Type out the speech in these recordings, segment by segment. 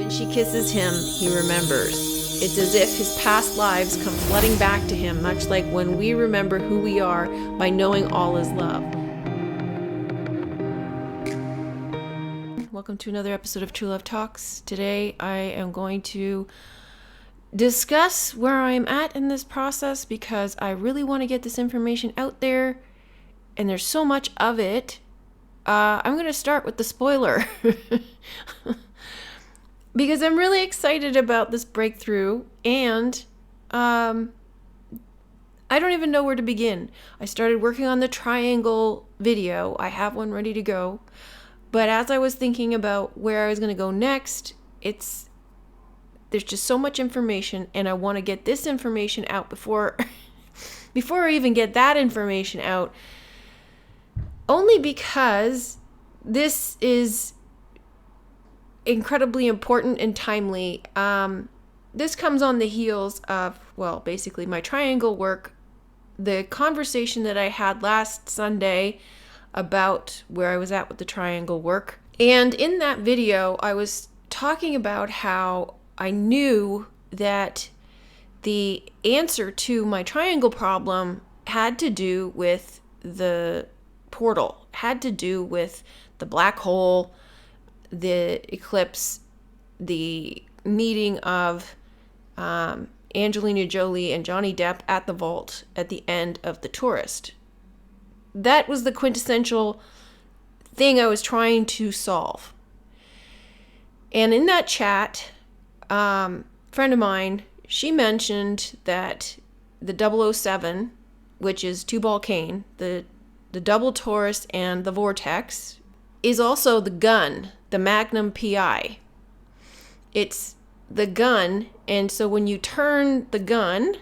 When she kisses him, he remembers. It's as if his past lives come flooding back to him, much like when we remember who we are by knowing all is love. Welcome to another episode of TrueLove Talks. Today I am going to discuss where I am at in this process because I really want to get this information out there, and there's so much of it. I'm going to start with the spoiler because I'm really excited about this breakthrough, and I don't even know where to begin. I started working on the triangle video. I have one ready to go. But as I was thinking about where I was going to go next, there's just so much information, and I want to get this information out before I even get that information out. Only because this is incredibly important and timely. This comes on the heels of, basically my triangle work, the conversation that I had last Sunday about where I was at with the triangle work. And in that video, I was talking about how I knew that the answer to my triangle problem had to do with the portal, had to do with the black hole, the eclipse, the meeting of Angelina Jolie and Johnny Depp at the vault at the end of The Tourist. That was the quintessential thing I was trying to solve. And in that chat, friend of mine, she mentioned that the 007, which is Tubal Cain, the double torus and the vortex, is also the gun, the Magnum PI. It's the gun, and so when you turn the gun,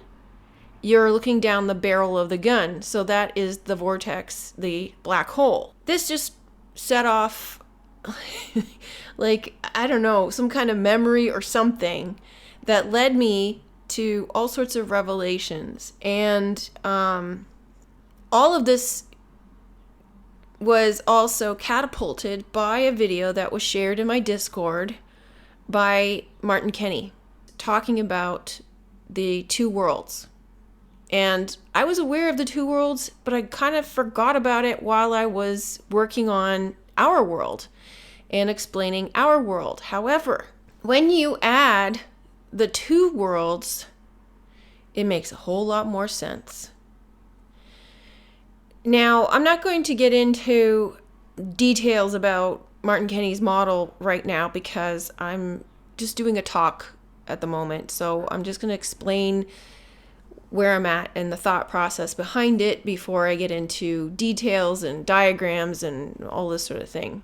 you're looking down the barrel of the gun. So that is the vortex, the black hole. This just set off, I don't know, some kind of memory or something that led me to all sorts of revelations. And all of this was also catapulted by a video that was shared in my Discord by Martin Kenny, talking about the two worlds. And I was aware of the two worlds, but I kind of forgot about it while I was working on our world and explaining our world. However, when you add the two worlds, it makes a whole lot more sense. Now, I'm not going to get into details about Martin Kenny's model right now because I'm just doing a talk at the moment. So I'm just going to explain where I'm at and the thought process behind it before I get into details and diagrams and all this sort of thing.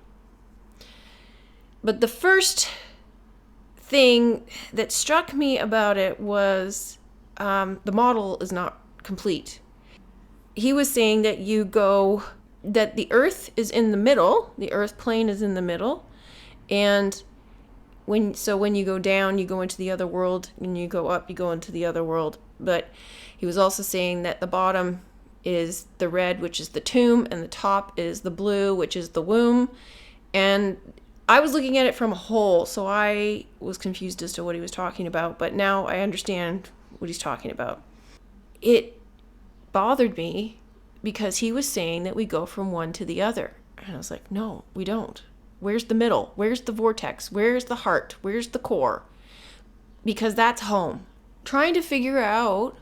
But the first thing that struck me about it was the model is not complete. He was saying that that the earth is in the middle, the earth plane is in the middle, and when you go down, you go into the other world, and you go up, you go into the other world. But he was also saying that the bottom is the red, which is the tomb, and the top is the blue, which is the womb. And I was looking at it from a whole, so I was confused as to what he was talking about, but now I understand what he's talking about. It bothered me because he was saying that we go from one to the other. And I was like, no, we don't. Where's the middle? Where's the vortex? Where's the heart? Where's the core? Because that's home. Trying to figure out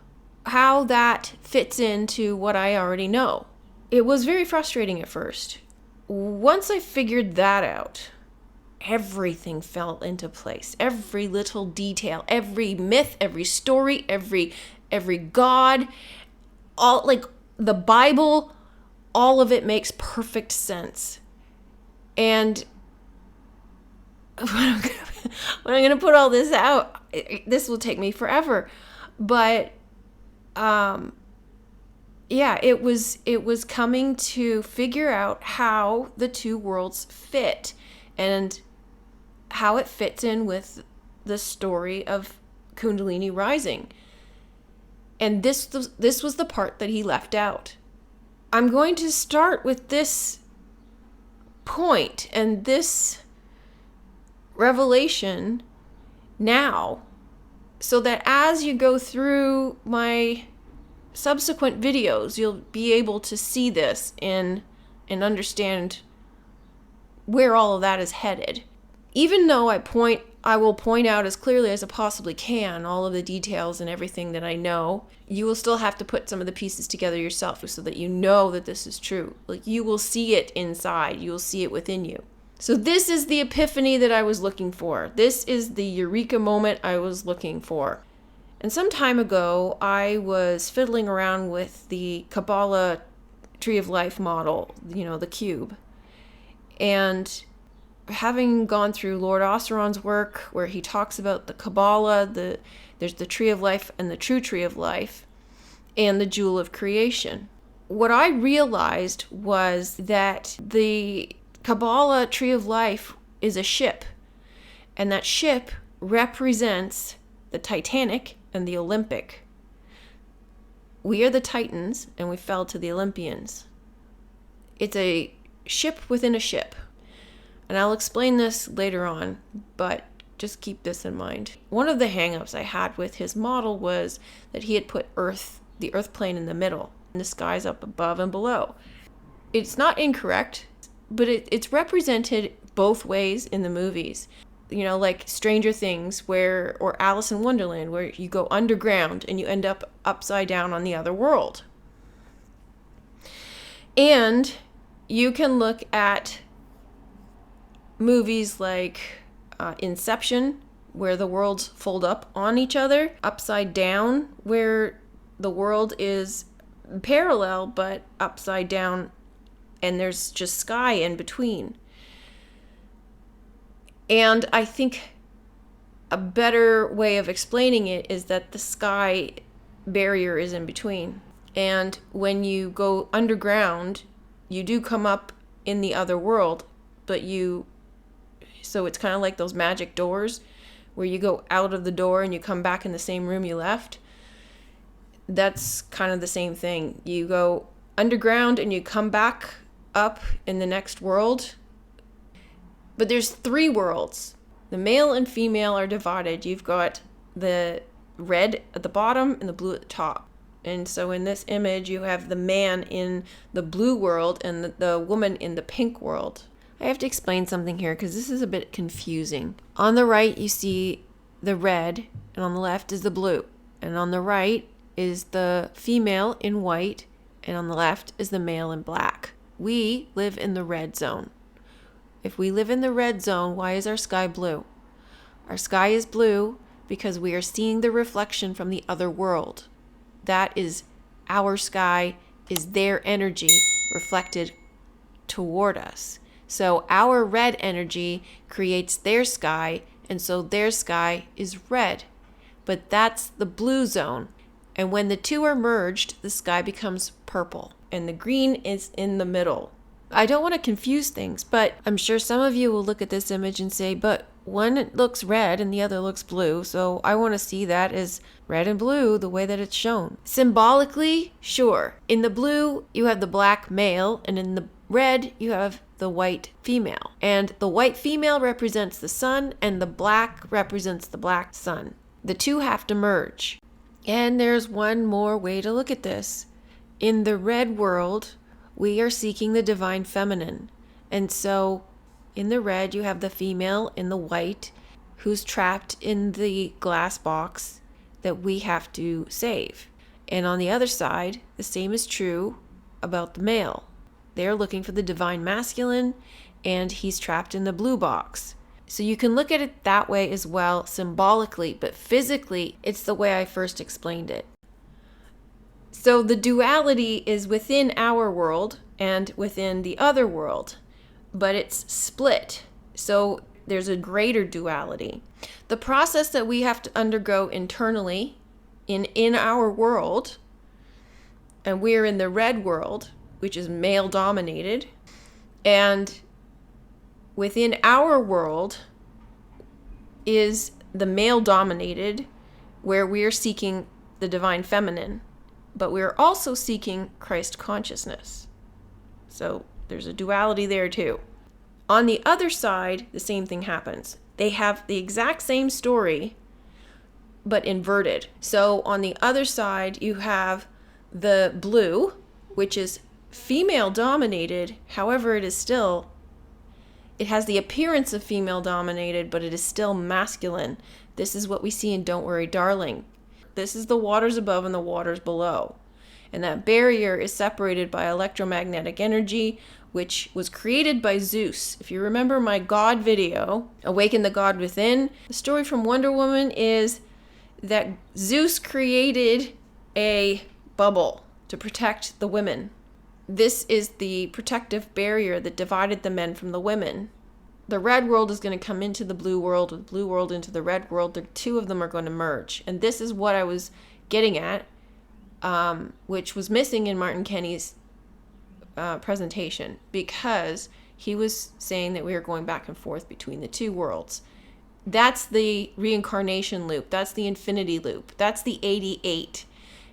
how that fits into what I already know. It was very frustrating at first. Once I figured that out, everything fell into place. Every little detail, every myth, every story, every god, all, like the Bible, all of it makes perfect sense. And when I'm gonna put all this out, this will take me forever. But it was coming to figure out how the two worlds fit and how it fits in with the story of Kundalini rising. And this was the part that he left out. I'm going to start with this point and this revelation now, so that as you go through my subsequent videos, you'll be able to see this and understand where all of that is headed. Even though I will point out as clearly as I possibly can all of the details and everything that I know, you will still have to put some of the pieces together yourself so that you know that this is true. Like, you will see it inside, you will see it within you. So this is the epiphany that I was looking for. This is the eureka moment I was looking for. And some time ago, I was fiddling around with the Kabbalah Tree of Life model, the cube. And having gone through Lord Osseron's work, where he talks about the Kabbalah, there's the Tree of Life and the True Tree of Life, and the Jewel of Creation. What I realized was that the Kabbalah Tree of Life is a ship, and that ship represents the Titanic and the Olympic. We are the Titans, and we fell to the Olympians. It's a ship within a ship. And I'll explain this later on, but just keep this in mind. One of the hang-ups I had with his model was that he had put the earth plane in the middle, and the skies up above and below. It's not incorrect, but it's represented both ways in the movies. Like Stranger Things or Alice in Wonderland, where you go underground and you end up upside down on the other world. And you can look at movies like Inception, where the worlds fold up on each other, upside down, where the world is parallel but upside down, and there's just sky in between. And I think a better way of explaining it is that the sky barrier is in between. And when you go underground, you do come up in the other world, so it's kind of like those magic doors where you go out of the door and you come back in the same room you left. That's kind of the same thing. You go underground and you come back up in the next world. But there's 3 worlds. The male and female are divided. You've got the red at the bottom and the blue at the top. And so in this image, you have the man in the blue world and the woman in the pink world. I have to explain something here because this is a bit confusing. On the right, you see the red, and on the left is the blue. And on the right is the female in white, and on the left is the male in black. We live in the red zone. If we live in the red zone, why is our sky blue? Our sky is blue because we are seeing the reflection from the other world. That is our sky, is their energy reflected toward us. So our red energy creates their sky, and so their sky is red. But that's the blue zone. And when the two are merged, the sky becomes purple, and the green is in the middle. I don't want to confuse things, but I'm sure some of you will look at this image and say, but one looks red and the other looks blue, so I want to see that as red and blue the way that it's shown. Symbolically, sure. In the blue, you have the black male, and in the red, you have the white female. And the white female represents the sun, and the black represents the black sun. The two have to merge. And there's one more way to look at this. In the red world, we are seeking the divine feminine. And so in the red, you have the female in the white who's trapped in the glass box that we have to save. And on the other side, the same is true about the male. They're looking for the divine masculine, and he's trapped in the blue box. So you can look at it that way as well, symbolically, but physically, it's the way I first explained it. So the duality is within our world and within the other world, but it's split. So there's a greater duality. The process that we have to undergo internally in our world, and we're in the red world, which is male dominated, and within our world is the male dominated, where we are seeking the divine feminine, but we are also seeking Christ consciousness. So there's a duality there too. On the other side, the same thing happens. They have the exact same story, but inverted. So on the other side, you have the blue, which is female dominated. However, it has the appearance of female dominated, but it is still masculine. This is what we see in Don't Worry, Darling. This is the waters above and the waters below. And that barrier is separated by electromagnetic energy, which was created by Zeus. If you remember my God video, Awaken the God Within, the story from Wonder Woman is that Zeus created a bubble to protect the women. This is the protective barrier that divided the men from the women. The red world is going to come into the blue world, the blue world into the red world. The two of them are going to merge. And this is what I was getting at, which was missing in Martin Kenny's presentation, because he was saying that we are going back and forth between the two worlds. That's the reincarnation loop. That's the infinity loop. That's the 88.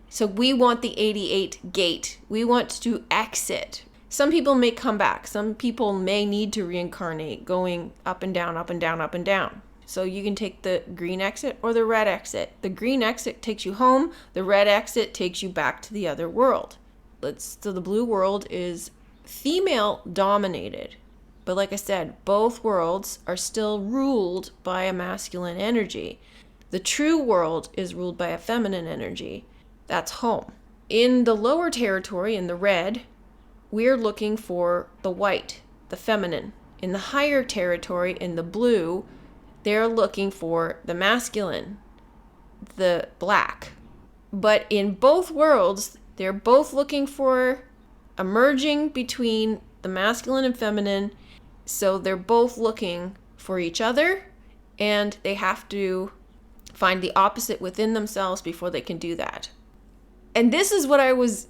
So we want the 88 gate. We want to exit. Some people may come back. Some people may need to reincarnate, going up and down, up and down, up and down. So you can take the green exit or the red exit. The green exit takes you home. The red exit takes you back to the other world. So the blue world is female dominated. But like I said, both worlds are still ruled by a masculine energy. The true world is ruled by a feminine energy. That's home. In the lower territory, in the red, we're looking for the white, the feminine. In the higher territory, in the blue, they're looking for the masculine, the black. But in both worlds, they're both looking for a merging between the masculine and feminine. So they're both looking for each other, and they have to find the opposite within themselves before they can do that. And this is what I was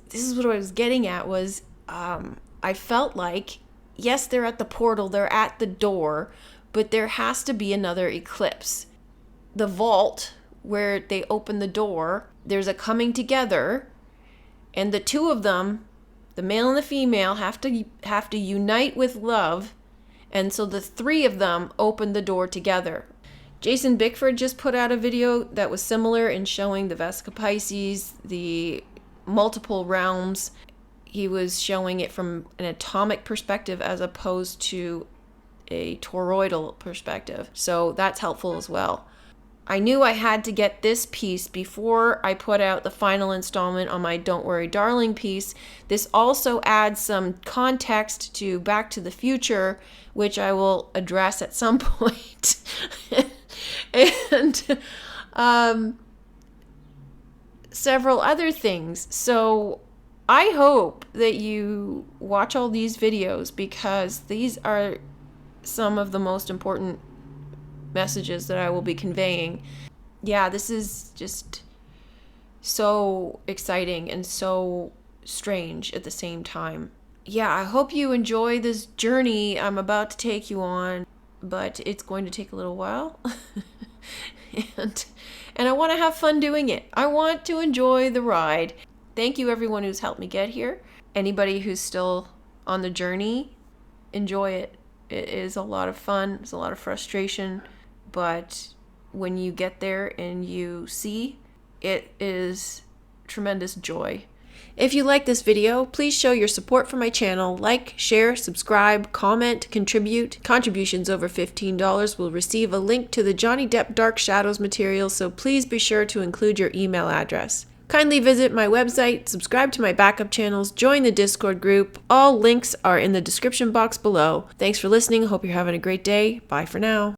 getting at was, I felt like, yes, they're at the portal, they're at the door, but there has to be another eclipse. The vault where they open the door, there's a coming together, and the two of them, the male and the female, have to unite with love, and so the three of them open the door together. Jason Bickford just put out a video that was similar in showing the Vesica Pisces, the multiple realms. He was showing it from an atomic perspective as opposed to a toroidal perspective. So that's helpful as well. I knew I had to get this piece before I put out the final installment on my Don't Worry Darling piece. This also adds some context to Back to the Future, which I will address at some point. And several other things. So I hope that you watch all these videos, because these are some of the most important messages that I will be conveying. Yeah, this is just so exciting and so strange at the same time. Yeah, I hope you enjoy this journey I'm about to take you on, but it's going to take a little while. and I want to have fun doing it. I want to enjoy the ride. Thank you everyone who's helped me get here. Anybody who's still on the journey, enjoy it. It is a lot of fun. It's a lot of frustration. But when you get there and you see, it is tremendous joy. If you like this video, please show your support for my channel. Like, share, subscribe, comment, contribute. Contributions over $15 will receive a link to the Johnny Depp Dark Shadows material, so please be sure to include your email address. Kindly visit my website, subscribe to my backup channels, join the Discord group. All links are in the description box below. Thanks for listening. Hope you're having a great day. Bye for now.